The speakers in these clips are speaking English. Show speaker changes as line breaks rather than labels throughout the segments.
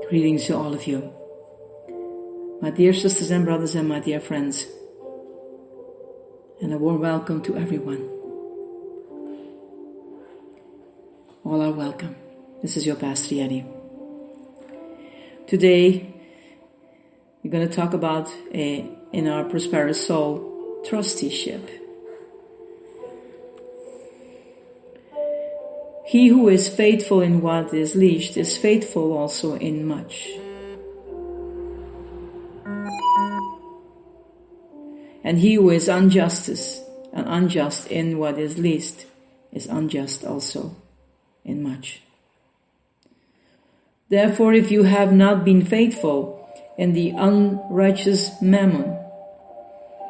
Greetings to all of you, my dear sisters and brothers and my dear friends, and a warm welcome to everyone. All are welcome. This is your Pastor Yeti. Today, we're going to talk about, in our prosperous soul, trusteeship. He who is faithful in what is least is faithful also in much. And he who is unjust in what is least is unjust also in much. Therefore, if you have not been faithful in the unrighteous mammon,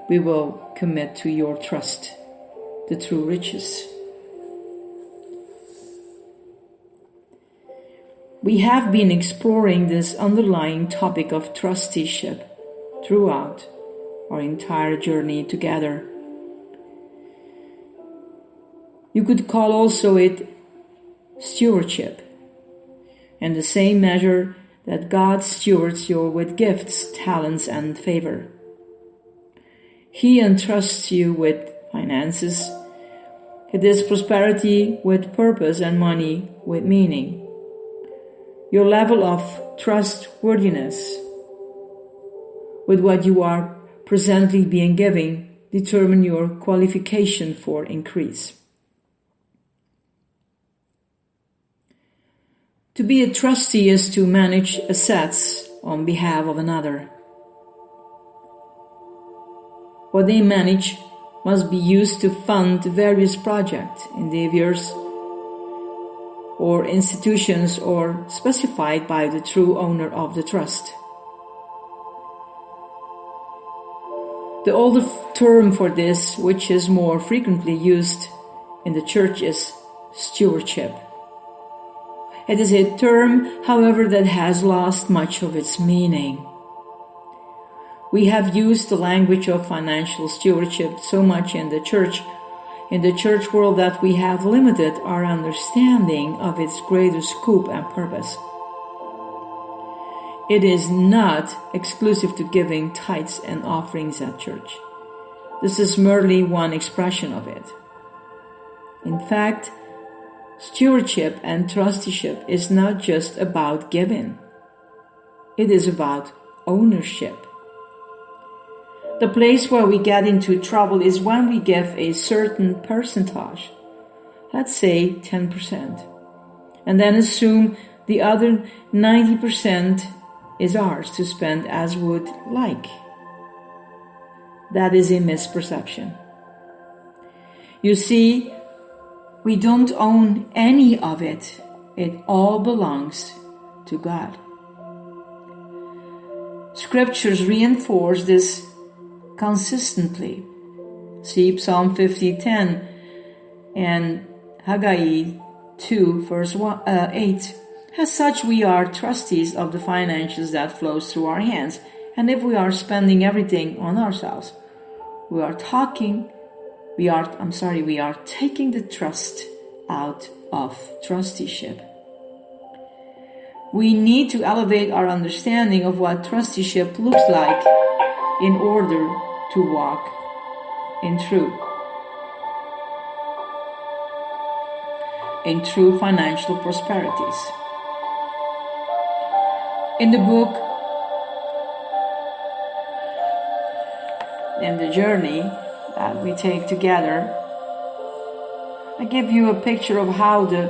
we will commit to your trust the true riches. We have been exploring this underlying topic of trusteeship throughout our entire journey together. You could call also it stewardship, in the same measure that God stewards you with gifts, talents, and favor. He entrusts you with finances, it is prosperity with purpose and money with meaning. Your level of trustworthiness with what you are presently being given determine your qualification for increase. To be a trustee is to manage assets on behalf of another. What they manage must be used to fund various projects, endeavors, or institutions, or specified by the true owner of the trust. The older term for this, which is more frequently used in the church, is stewardship. It is a term, however, that has lost much of its meaning. We have used the language of financial stewardship so much in the church world that we have limited our understanding of its greater scope and purpose. It is not exclusive to giving tithes and offerings at church. This is merely one expression of it. In fact, stewardship and trusteeship is not just about giving. It is about ownership. The place where we get into trouble is when we give a certain percentage, let's say 10%, and then assume the other 90% is ours to spend as would like. That is a misperception. You see, we don't own any of it. It all belongs to God. Scriptures reinforce this consistently. See Psalm 50:10 and Haggai 2 verse 8. As such, we are trustees of the finances that flows through our hands, and if we are spending everything on ourselves, we are taking the trust out of trusteeship. We need to elevate our understanding of what trusteeship looks like in order to walk in true financial prosperities. In the book, in the journey that we take together, I give you a picture of how the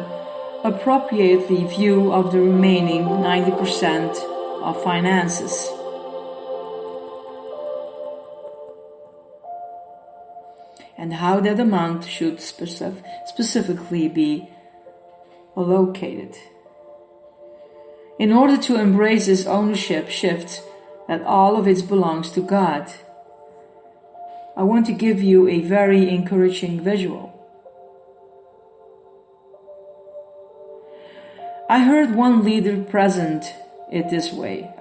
appropriately view of the remaining 90% of finances. And how that amount should specifically be allocated. In order to embrace this ownership shift that all of it belongs to God, I want to give you a very encouraging visual. I heard one leader present it this way.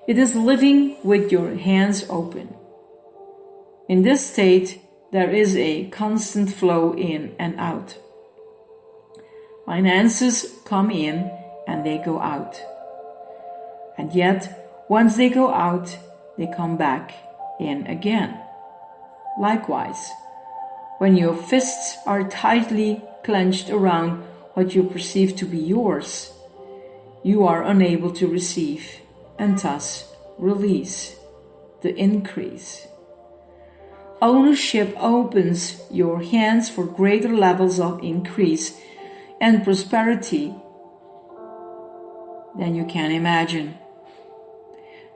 It is living with your hands open. In this state, there is a constant flow in and out. Finances come in and they go out. And yet, once they go out, they come back in again. Likewise, when your fists are tightly clenched around what you perceive to be yours, you are unable to receive and thus release the increase. Ownership opens your hands for greater levels of increase and prosperity than you can imagine.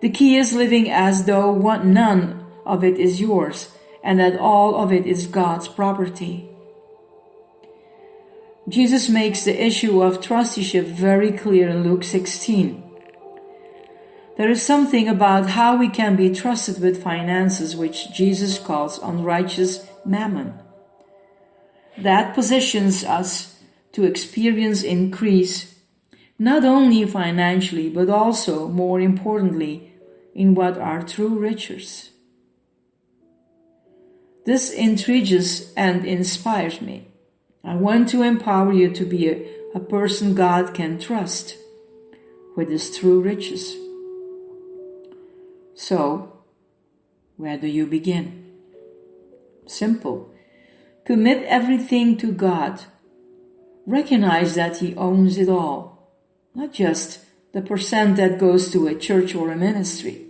The key is living as though none of it is yours and that all of it is God's property. Jesus makes the issue of trusteeship very clear in Luke 16. There is something about how we can be trusted with finances which Jesus calls unrighteous mammon. That positions us to experience increase, not only financially, but also, more importantly, in what are true riches. This intrigues and inspires me. I want to empower you to be a person God can trust with His true riches. So, where do you begin? Simple. Commit everything to God. Recognize that He owns it all, not just the percent that goes to a church or a ministry.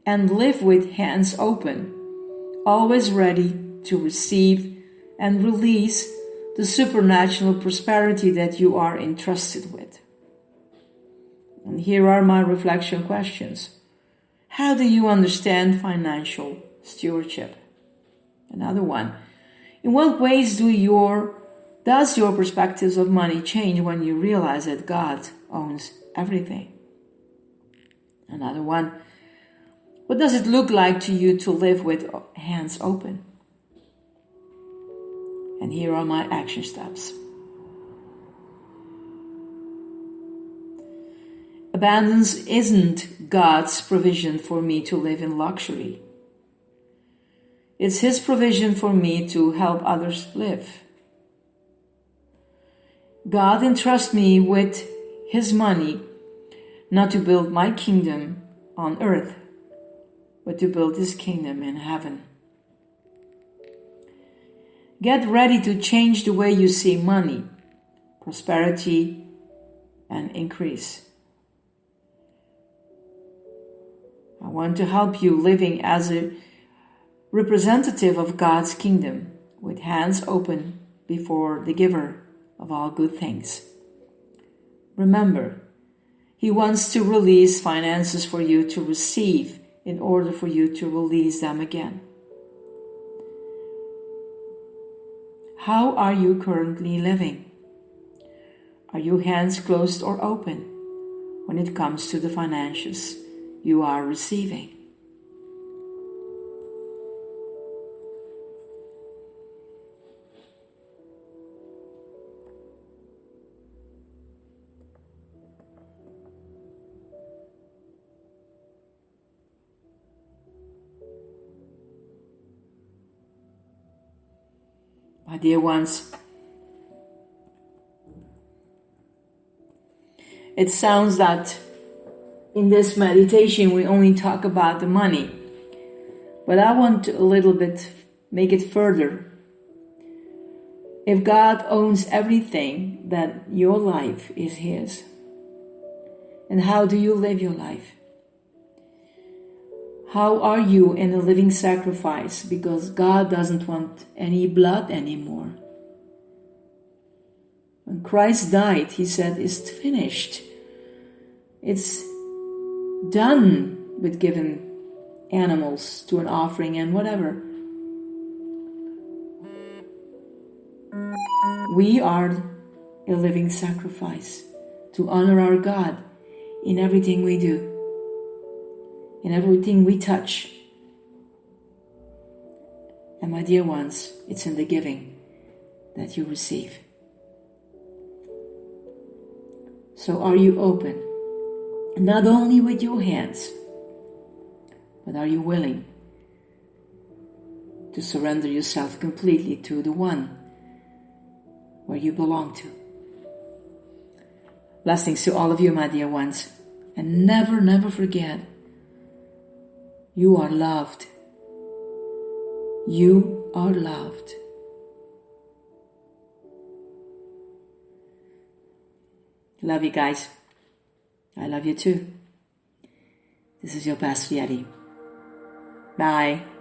And live with hands open, always ready to receive and release the supernatural prosperity that you are entrusted with. And here are my reflection questions. How do you understand financial stewardship? Another one. In what ways does your perspectives of money change when you realize that God owns everything? Another one. What does it look like to you to live with hands open? And here are my action steps. Abundance isn't God's provision for me to live in luxury. It's His provision for me to help others live. God entrusts me with His money not to build my kingdom on earth, but to build His kingdom in heaven. Get ready to change the way you see money, prosperity, and increase. I want to help you living as a representative of God's kingdom with hands open before the giver of all good things. Remember, He wants to release finances for you to receive in order for you to release them again. How are you currently living? Are your hands closed or open when it comes to the finances you are receiving? My dear ones, it sounds that in this meditation we only talk about the money, but I want to a little bit make it further. If God owns everything, then your life is His. And how do you live your life? How are you in a living sacrifice? Because God doesn't want any blood anymore. When Christ died, He said, "It's finished." It's done with giving animals to an offering and whatever. We are a living sacrifice to honor our God in everything we do, in everything we touch. And my dear ones, it's in the giving that you receive. So are you open? Not only with your hands, but are you willing to surrender yourself completely to the one where you belong to? Blessings to all of you, my dear ones. And never, never forget, you are loved. You are loved. Love you guys. I love you too. This is your Pastor Yeti. Bye.